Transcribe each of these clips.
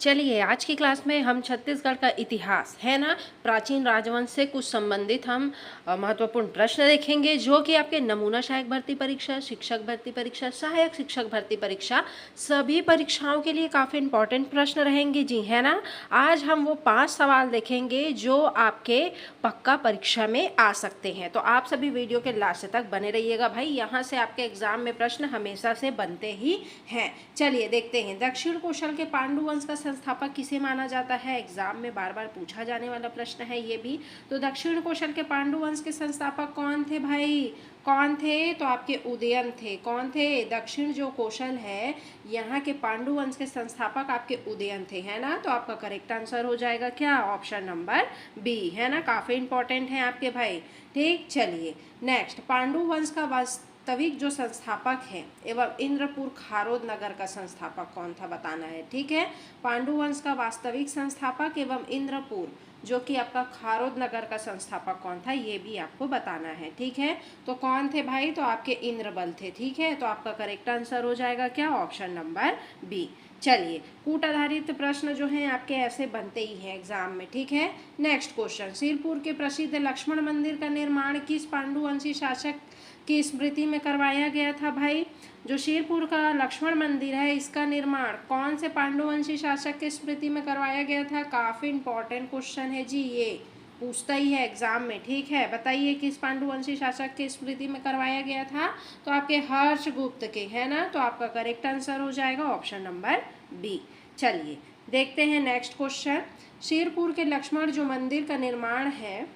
चलिए आज की क्लास में हम छत्तीसगढ़ का इतिहास है ना, प्राचीन राजवंश से कुछ संबंधित हम महत्वपूर्ण प्रश्न देखेंगे जो कि आपके नमूना सहायक भर्ती परीक्षा, शिक्षक भर्ती परीक्षा, सहायक शिक्षक भर्ती परीक्षा सभी परीक्षाओं के लिए काफ़ी इंपॉर्टेंट प्रश्न रहेंगे जी, है ना। आज हम वो 5 सवाल देखेंगे जो आपके पक्का परीक्षा में आ सकते हैं, तो आप सभी वीडियो के लास्ट तक बने रहिएगा भाई। यहाँ से आपके एग्जाम में प्रश्न हमेशा से बनते ही हैं। चलिए देखते हैं, दक्षिण कौशल के पांडु वंश का संस्थापक किसे माना जाता है। एग्जाम में बार बार पूछा जाने वाला प्रश्न है ये भी। तो दक्षिण कौशल के पांडु वंश के संस्थापक कौन थे भाई, कौन थे? तो आपके उदयन थे। कौन थे? दक्षिण जो कौशल है यहाँ के पांडु वंश के संस्थापक आपके उदयन थे, है ना। तो आपका करेक्ट आंसर हो जाएगा क्या, ऑप्शन नंबर बी, है ना। काफ़ी इंपॉर्टेंट है आपके भाई, ठीक। चलिए नेक्स्ट, पांडु वंश का वास्तविक जो संस्थापक है एवं इंद्रपुर खारोद नगर का संस्थापक कौन था बताना है, ठीक है। पांडु वंश का वास्तविक संस्थापक एवं इंद्रपुर जो कि आपका खारोद नगर का संस्थापक कौन था ये भी आपको बताना है, ठीक है। तो कौन थे भाई, तो आपके इंद्रबल थे, ठीक है। तो आपका करेक्ट आंसर हो जाएगा क्या, ऑप्शन नंबर बी। चलिए कूट आधारित प्रश्न जो हैं आपके ऐसे बनते ही हैं एग्जाम में, ठीक है। नेक्स्ट क्वेश्चन, सिरपुर के प्रसिद्ध लक्ष्मण मंदिर का निर्माण किस पांडुवंशी शासक की स्मृति में करवाया गया था भाई। जो शिरपुर का लक्ष्मण मंदिर है इसका निर्माण कौन से पांडुवंशी शासक की स्मृति में करवाया गया था। काफ़ी इंपॉर्टेंट क्वेश्चन है जी, ये पूछता ही है एग्जाम में, ठीक है। बताइए किस पांडुवंशी शासक की स्मृति में करवाया गया था। तो आपके हर्षगुप्त के, है ना। तो आपका करेक्ट आंसर हो जाएगा ऑप्शन नंबर बी। चलिए देखते हैं नेक्स्ट क्वेश्चन, शिरपुर के लक्ष्मण जो मंदिर का निर्माण है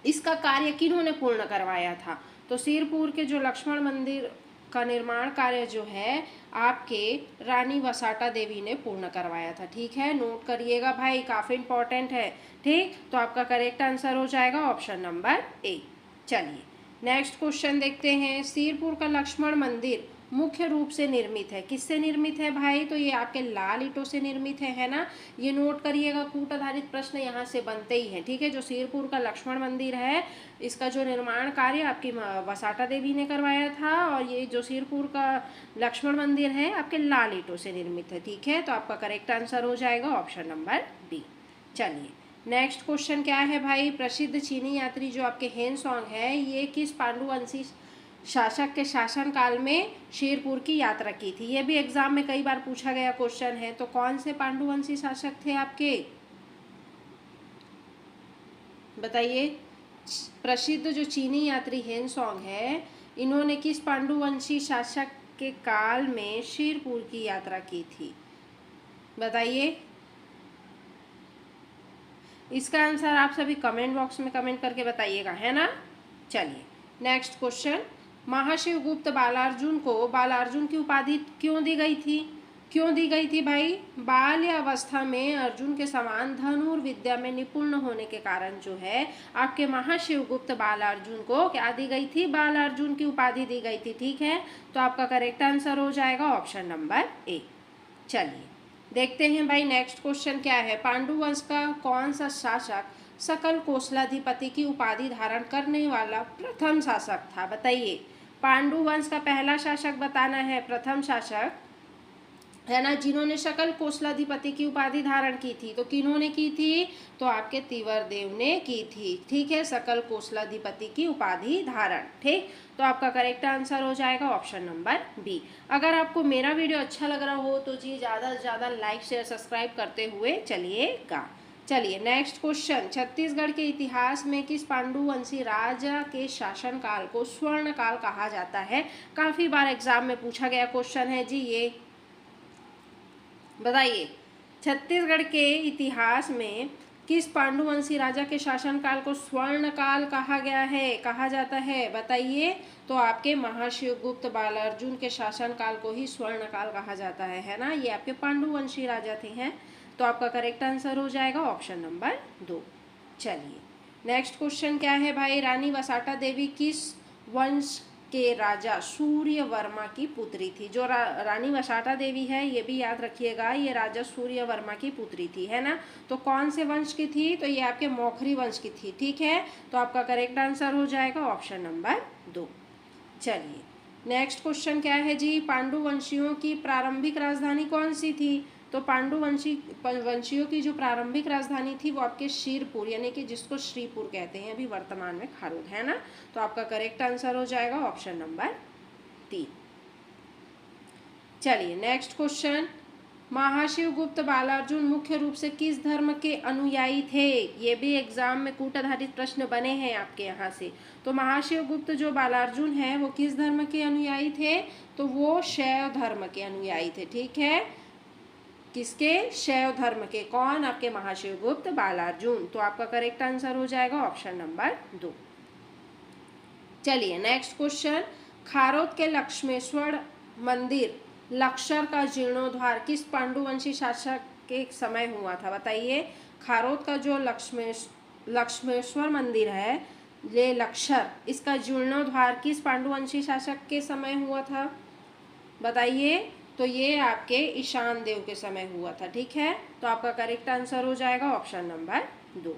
इसका कार्य किन्होंने पूर्ण करवाया था। तो सिरपुर के जो लक्ष्मण मंदिर का निर्माण कार्य जो है आपके रानी वसाटा देवी ने पूर्ण करवाया था, ठीक है। नोट करिएगा भाई, काफ़ी इंपॉर्टेंट है, ठीक। तो आपका करेक्ट आंसर हो जाएगा ऑप्शन नंबर ए। चलिए नेक्स्ट क्वेश्चन देखते हैं, सिरपुर का लक्ष्मण मंदिर मुख्य रूप से निर्मित है, किससे निर्मित है भाई। तो ये आपके लाल ईंटों से निर्मित है ना। ये नोट करिएगा, कूट आधारित प्रश्न यहाँ से बनते ही हैं, ठीक है। जो सिरपुर का लक्ष्मण मंदिर है इसका जो निर्माण कार्य आपकी वसाटा देवी ने करवाया था, और ये जो सिरपुर का लक्ष्मण मंदिर है आपके लाल ईंटों से निर्मित है, ठीक है। तो आपका करेक्ट आंसर हो जाएगा ऑप्शन नंबर बी। चलिए नेक्स्ट क्वेश्चन क्या है भाई, प्रसिद्ध चीनी यात्री जो आपके हेनसोंग है ये किस पांडुवंशी शासक के शासनकाल में शिरपुर की यात्रा की थी। ये भी एग्जाम में कई बार पूछा गया क्वेश्चन है। तो कौन से पांडुवंशी शासक थे आपके, बताइए। प्रसिद्ध जो चीनी यात्री हेनसोंग है इन्होंने किस पांडुवंशी शासक के काल में शिरपुर की यात्रा की थी, बताइए। इसका आंसर आप सभी कमेंट बॉक्स में कमेंट करके बताइएगा, है ना। चलिए नेक्स्ट क्वेश्चन, महाशिवगुप्त बालार्जुन को बालार्जुन की उपाधि क्यों दी गई थी, क्यों दी गई थी भाई। बाल्यावस्था में अर्जुन के समान धनुर्विद्या में निपुण होने के कारण जो है आपके महाशिवगुप्त बालार्जुन को क्या दी गई थी, बालार्जुन की उपाधि दी गई थी, ठीक है। तो आपका करेक्ट आंसर हो जाएगा ऑप्शन नंबर ए। चलिए देखते हैं भाई नेक्स्ट क्वेश्चन क्या है, पांडु वंश का कौन सा शासक सकल कोसलाधिपति की उपाधि धारण करने वाला प्रथम शासक था, बताइए। पांडु वंश का पहला शासक बताना है, प्रथम शासक, है ना, जिन्होंने सकल कोसलाधिपति की उपाधि धारण की थी। तो किन्होंने की थी, तो आपके तिवरदेव ने की थी, ठीक है, सकल कोसलाधिपति की उपाधि धारण, ठीक। तो आपका करेक्ट आंसर हो जाएगा ऑप्शन नंबर बी। अगर आपको मेरा वीडियो अच्छा लग रहा हो तो जी ज़्यादा से ज़्यादा लाइक शेयर सब्सक्राइब करते हुए चलिएगा। चलिए नेक्स्ट क्वेश्चन, छत्तीसगढ़ के इतिहास में किस पांडुवंशी राजा के शासनकाल को स्वर्ण काल कहा जाता है। काफ़ी बार एग्जाम में पूछा गया क्वेश्चन है जी ये, बताइए। छत्तीसगढ़ के इतिहास में किस पांडुवंशी राजा के शासनकाल को स्वर्ण काल कहा गया है, कहा जाता है, बताइए। तो आपके महाशिवगुप्त बालार्जुन के शासनकाल को ही स्वर्ण काल कहा जाता है ना। ये आपके पांडुवंशी राजा थे हैं। तो आपका करेक्ट आंसर हो जाएगा ऑप्शन नंबर 2। चलिए नेक्स्ट क्वेश्चन क्या है भाई, रानी वसाटा देवी किस वंश के राजा सूर्यवर्मा की पुत्री थी। जो रानी वसाटा देवी है ये भी याद रखिएगा, ये राजा सूर्यवर्मा की पुत्री थी, है ना। तो कौन से वंश की थी, तो ये आपके मौखरी वंश की थी, ठीक है। तो आपका करेक्ट आंसर हो जाएगा ऑप्शन नंबर 2। चलिए नेक्स्ट क्वेश्चन क्या है जी, पांडुवंशियों की प्रारंभिक राजधानी कौन सी थी। तो वंशियों की जो प्रारंभिक राजधानी थी वो आपके शीरपुर यानी कि जिसको श्रीपुर कहते हैं अभी वर्तमान में खारोद, है ना। तो आपका करेक्ट आंसर हो जाएगा ऑप्शन नंबर 3। चलिए नेक्स्ट क्वेश्चन, महाशिव गुप्त बालार्जुन मुख्य रूप से किस धर्म के अनुयायी थे? ये भी एग्जाम में कूट आधारित प्रश्न बने हैं आपके यहाँ से। तो महाशिव गुप्त जो बालार्जुन है वो किस धर्म के अनुयायी थे? तो वो शैव धर्म के अनुयायी थे, ठीक है। किसके? शैव धर्म के। कौन? आपके महाशिव गुप्त बालार्जुन। तो आपका करेक्ट आंसर हो जाएगा ऑप्शन नंबर 2। चलिए नेक्स्ट क्वेश्चन, खारोद के लक्ष्मेश्वर मंदिर लक्षर का जीर्णोद्धार किस पांडुवंशी शासक के समय हुआ था? बताइए। खारोद का जो लक्ष्मेश्वर मंदिर है, ये लक्षर, इसका जीर्णोद्धार किस पांडुवंशी शासक के समय हुआ था? बताइए। तो ये आपके ईशान देव के समय हुआ था, ठीक है। तो आपका करेक्ट आंसर हो जाएगा ऑप्शन नंबर 2।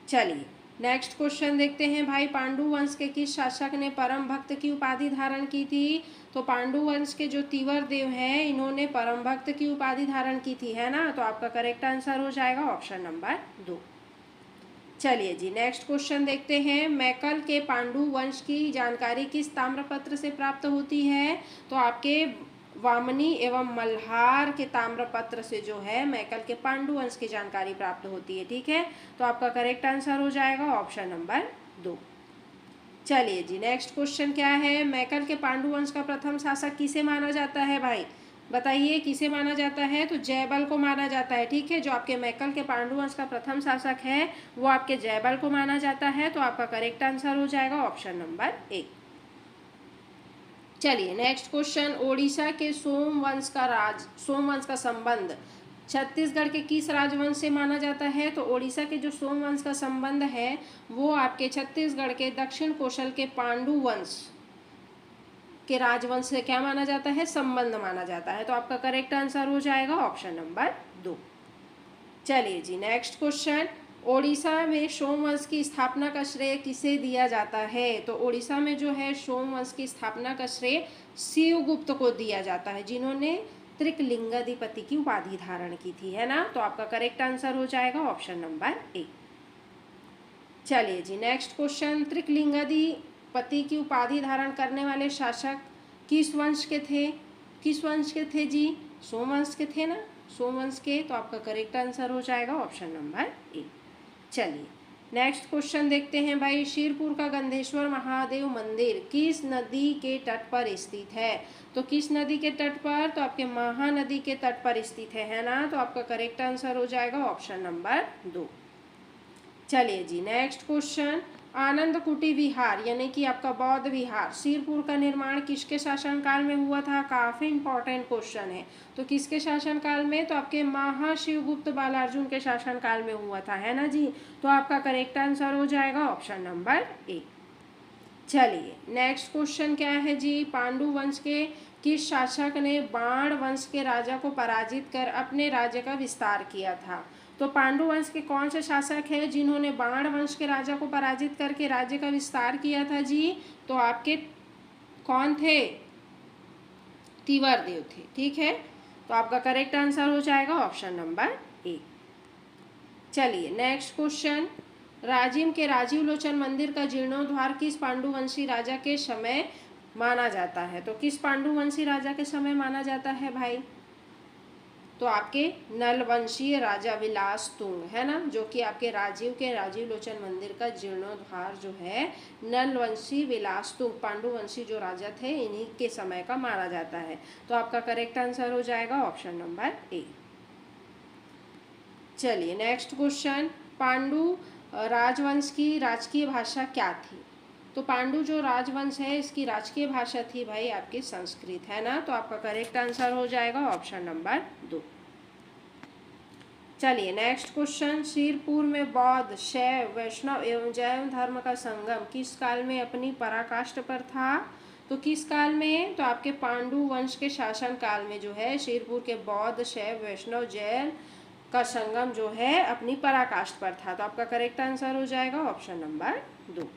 चलिए नेक्स्ट क्वेश्चन देखते हैं भाई, पांडु वंश के किस शासक ने परम भक्त की उपाधि धारण की थी? तो पांडु वंश के जो तीवर देव हैं इन्होंने परम भक्त की उपाधि धारण की थी, है ना। तो आपका करेक्ट आंसर हो जाएगा ऑप्शन नंबर 2। चलिए जी नेक्स्ट क्वेश्चन देखते हैं, मैकल के पांडु वंश की जानकारी किस ताम्रपत्र से प्राप्त होती है? तो आपके वामनी एवं मल्हार के ताम्रपत्र से जो है मैकल के पांडु वंश की जानकारी प्राप्त होती है, ठीक है। तो आपका करेक्ट आंसर हो जाएगा ऑप्शन नंबर 2। चलिए जी नेक्स्ट क्वेश्चन क्या है, मैकल के पांडु वंश का प्रथम शासक किसे माना जाता है भाई? बताइए किसे माना जाता है? तो जयबल को माना जाता है, ठीक है। जो आपके मैकल के पांडु वंश का प्रथम शासक है वो आपके जयबल को माना जाता है। तो आपका करेक्ट आंसर हो जाएगा ऑप्शन नंबर 1। चलिए नेक्स्ट क्वेश्चन, ओडिशा के सोम वंश का संबंध छत्तीसगढ़ के किस राजवंश से माना जाता है? तो ओडिशा के जो सोम वंश का संबंध है वो आपके छत्तीसगढ़ के दक्षिण कोशल के पांडु वंश के राजवंश से क्या माना जाता है? संबंध माना जाता है। तो आपका करेक्ट आंसर हो जाएगा ऑप्शन नंबर 2। चलिए जी नेक्स्ट क्वेश्चन, ओडिशा में सोमवंश की स्थापना का श्रेय किसे दिया जाता है? तो ओडिशा में जो है सोमवंश की स्थापना का श्रेय शिवगुप्त को दिया जाता है, जिन्होंने त्रिकलिंगाधिपति की उपाधि धारण की थी, है ना। तो आपका करेक्ट आंसर हो जाएगा ऑप्शन नंबर 1। चलिए जी नेक्स्ट क्वेश्चन, त्रिकलिंगाधिपति की उपाधि धारण करने वाले शासक किस वंश के थे? किस वंश के थे जी? सोमवंश के थे ना, सोमवंश के। तो आपका करेक्ट आंसर हो जाएगा ऑप्शन नंबर 1। चलिए नेक्स्ट क्वेश्चन देखते हैं भाई, शीरपुर का गंधेश्वर महादेव मंदिर किस नदी के तट पर स्थित है? तो किस नदी के तट पर? तो आपके महानदी के तट पर स्थित है ना। तो आपका करेक्ट आंसर हो जाएगा ऑप्शन नंबर 2। चलिए जी नेक्स्ट क्वेश्चन, आनंद कुटी विहार यानी कि आपका बौद्ध विहार शीरपुर का निर्माण किसके शासनकाल में हुआ था? काफ़ी इंपॉर्टेंट क्वेश्चन है। तो किसके शासनकाल में? तो आपके महाशिवगुप्त बालार्जुन के शासनकाल में हुआ था, है ना जी। तो आपका करेक्ट आंसर हो जाएगा ऑप्शन नंबर 1। चलिए नेक्स्ट क्वेश्चन क्या है जी, पांडु वंश के किस शासक ने बाण वंश के राजा को पराजित कर अपने राज्य का विस्तार किया था? तो पांडु वंश के कौन से शासक हैं जिन्होंने बाण वंश के राजा को पराजित करके राज्य का विस्तार किया था जी? तो आपके कौन थे? तीवर देव थे, ठीक है। तो आपका करेक्ट आंसर हो जाएगा ऑप्शन नंबर 1। चलिए नेक्स्ट क्वेश्चन, राजिम के राजीव लोचन मंदिर का जीर्णोद्धार किस पांडुवंशी राजा के समय माना जाता है? तो किस पांडुवंशी राजा के समय माना जाता है भाई? तो आपके नलवंशीय राजा विलास तुंग, है ना, जो कि आपके राजीव लोचन मंदिर का जीर्णोद्धार जो है नलवंशी विलास तुंग पांडुवंशी जो राजा थे इन्हीं के समय का माना जाता है। तो आपका करेक्ट आंसर हो जाएगा ऑप्शन नंबर 1। चलिए नेक्स्ट क्वेश्चन, पांडु राजवंश की राजकीय भाषा क्या थी? तो पांडु जो राजवंश है इसकी राजकीय भाषा थी भाई आपकी संस्कृत, है ना। तो आपका करेक्ट आंसर हो जाएगा ऑप्शन नंबर 2। चलिए नेक्स्ट क्वेश्चन, शीरपुर में बौद्ध, शैव, वैष्णव एवं जैन धर्म का संगम किस काल में अपनी पराकाष्ठ पर था? तो किस काल में? तो आपके पांडु वंश के शासन काल में जो है शीरपुर के बौद्ध, शैव, वैष्णव, जैन का संगम जो है अपनी पराकाष्ठ पर था। तो आपका करेक्ट आंसर हो जाएगा ऑप्शन नंबर 2।